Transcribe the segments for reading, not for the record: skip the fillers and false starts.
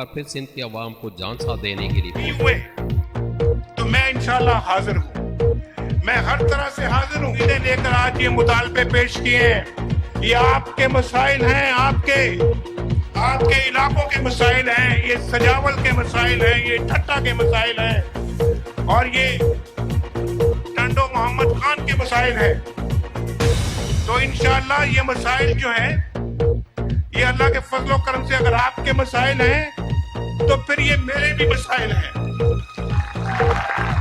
बार फिर सिंध के अवाम को झांसा देने के लिए हुए तो मैं इंशाल्लाह हाजिर हूँ, मैं हर तरह से हाजिर हूँ। इन्हें लेकर आज ये मुतालबे पेश किए हैं, ये आपके मसाइल हैं, आपके इलाकों के मसाइल हैं, ये सजावल के मसाइल हैं, ये ठट्टा के मसाइल हैं और ये टंडो मोहम्मद खान के मसाइल हैं। तो इंशाल्लाह ये मसाइल जो हैं ये अल्लाह के फजलो करम से अगर आपके मसाइल हैं तो फिर ये मेरे भी मसाइल हैं।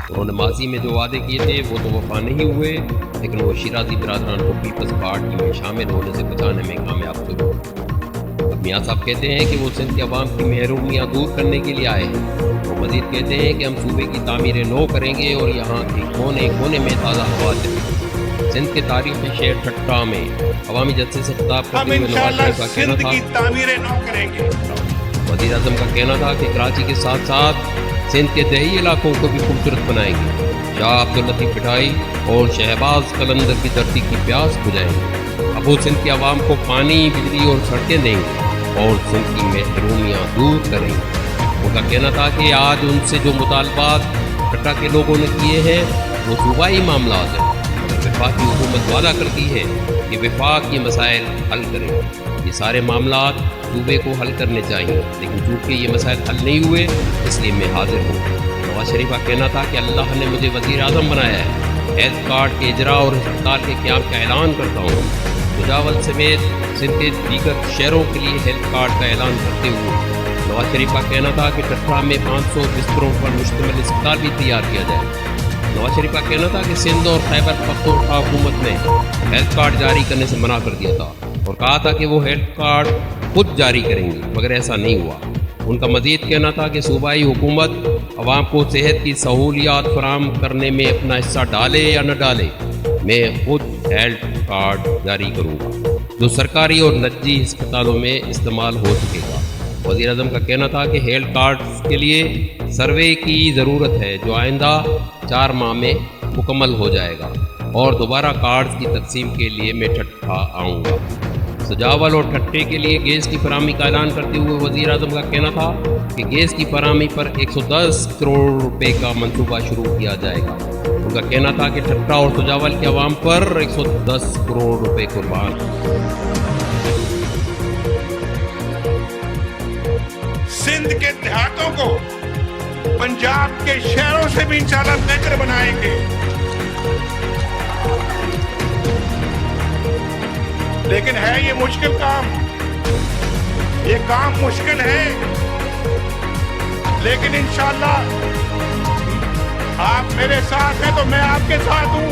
उन्होंने माजी में जो वादे किए थे वो तो वफा नहीं हुए, लेकिन वो शिराजी बरादरान को पीपल्स पार्टी में शामिल होने से बचाने में कामयाब हुए। अब मियाँ साहब कहते हैं कि वो सिंध के अवाम की महरूमियाँ दूर करने के लिए आए हैं। वो मजीद कहते हैं कि हम सूबे की तामीरें नो करेंगे और यहाँ के कोने कोने में ताज़ा हवा चलेगी। सिंध के तारीखी शहर ठट्टा में अवामी जलसे से खिताब करते हुए नवाज शरीफ का कहना था, तामीरें नो करेंगे। वज़ीर आज़म का कहना था कि कराची के साथ साथ सिंध के दही इलाकों को भी खूबसूरत बनाएंगे, शाह अब्दुल लतीफ़ पिटाई और शहबाज कलंदर की धरती की प्यास बुझाएंगे। अब वो सिंध के अवाम को पानी, बिजली और सड़कें देंगे और सिंध की महरूमियाँ दूर करेंगे। उनका कहना था कि आज उनसे जो मुतालबात ठट्टा के लोगों ने किए हैं वो सूबाई मामला है। वफाकी हुकूमत वादा करती है कि वफाक ये मसाइल हल करेगी। ये सारे मामलात सूबे को हल करने चाहिए, लेकिन चूँकि ये मसाइल हल नहीं हुए इसलिए मैं हाजिर हूँ। नवाज शरीफ का कहना था कि अल्लाह ने मुझे वज़ीर आज़म बनाया है, हेल्थ कार्ड के इजरा और अस्पताल के क़याम का ऐलान करता हूँ। सजावल समेत सिंध के दीगर शहरों के लिए हेल्थ कार्ड का ऐलान करते हुए नवाज शरीफ का कहना था कि ठट्टा में 500 बिस्तरों पर मुश्तमिल अस्पताल भी तैयार किया जाए। नवाज शरीफ का कहना था कि सिंध और खैबर पख्तूनख्वा हुकूमत ने हेल्थ कार्ड जारी करने से मना कर दिया था और कहा था कि वो हेल्थ कार्ड खुद जारी करेंगी, मगर ऐसा नहीं हुआ। उनका मज़ीद कहना था कि सूबाई हुकूमत अवाम को सेहत की सहूलियात फराहम करने में अपना हिस्सा डाले या न डाले, मैं खुद हेल्थ कार्ड जारी करूँगा जो सरकारी और निजी अस्पतालों में इस्तेमाल हो सकेगा। वज़ीर आज़म का कहना था कि हेल्थ कार्ड के लिए सर्वे की ज़रूरत है जो आइंदा 4 माह में मुकम्मल हो जाएगा और दोबारा कार्ड्स की तकसीम के लिए मैं ठट्टा आऊँगा। सजावल और ठट्टे के लिए गैस की फराहमी का ऐलान करते हुए वज़ीर आज़म का कहना था कि गैस की फराहमी पर 110 करोड़ रुपए का मंसूबा शुरू किया जाएगा। उनका कहना था कि ठट्टा और सजावल के अवाम पर 110 करोड़ रुपए कुर्बान। सिंध के देहातों को पंजाब के शहरों से भी इंशाल्लाह बेहतर बनाएंगे, लेकिन है ये मुश्किल काम, ये काम मुश्किल है, लेकिन इंशाल्लाह आप मेरे साथ हैं तो मैं आपके साथ हूं।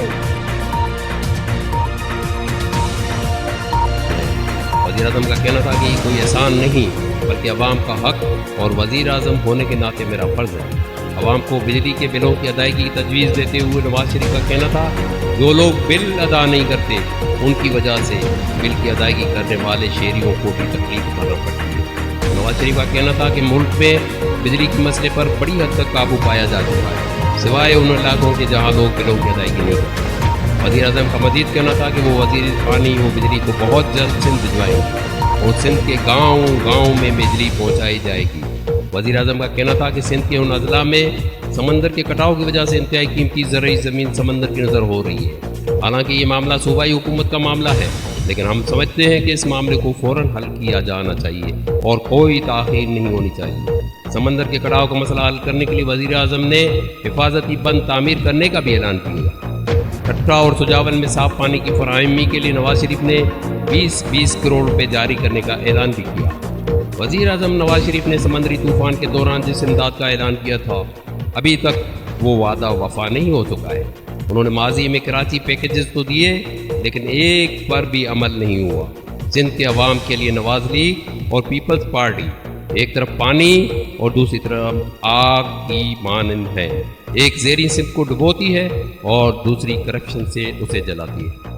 वज़ीर आज़म का कहना था कि कोई एहसान नहीं बल्कि अवाम का हक और वज़ीर आज़म होने के नाते मेरा फ़र्ज़ है। अवाम को बिजली के बिलों की अदायगी की तजवीज़ देते हुए नवाज शरीफ का कहना था जो लोग बिल अदा नहीं करते उनकी वजह से बिल की अदायगी करने वाले शहरियों को भी तकलीफ उठाना पड़ती है। नवाज शरीफ का कहना था कि मुल्क में बिजली के मसले पर बड़ी हद तक काबू पाया जा चुका है, सिवाय उन इलाकों के जहाँ लोग बिलों की अदायगी नहीं करते। वज़ीर आज़म का मज़ीद कहना था कि वो वज़ीर पानी वो बिजली को बहुत जल्द सिंध भिजवाएंगे और सिंध के गाँव में बिजली पहुँचाई जाएगी। वज़ीर आज़म का कहना था कि सिंध के उन अजला में समंदर के कटाव की वजह से इंतहाई कीमती ज़रई ज़मीन समंदर की नज़र हो रही है। हालांकि ये मामला सूबाई हुकूमत का मामला है, लेकिन हम समझते हैं कि इस मामले को फ़ौरन हल किया जाना चाहिए और कोई ताख़ीर नहीं होनी चाहिए। समंदर के कटाव का मसला हल करने के लिए वज़ीर आज़म ने हिफाजती बंद तामीर करने का भी ऐलान किया। ठट्टा और सजावल में साफ पानी की फराहमी के लिए नवाज शरीफ ने 20-20 करोड़ रुपए जारी करने का ऐलान भी किया। वज़ीर आज़म नवाज शरीफ ने समंदरी तूफ़ान के दौरान जिस इमदाद का ऐलान किया था अभी तक वो वादा वफा नहीं हो चुका है। उन्होंने माजी में कराची पैकेजेस तो दिए लेकिन एक पर भी अमल नहीं हुआ। सिंध के अवाम के लिए नवाज लीग और पीपल्स पार्टी एक तरफ पानी और दूसरी तरफ आग की मानंद है, एक ज़ेरी सिंध को डुबोती है और दूसरी करप्शन से उसे जलाती है।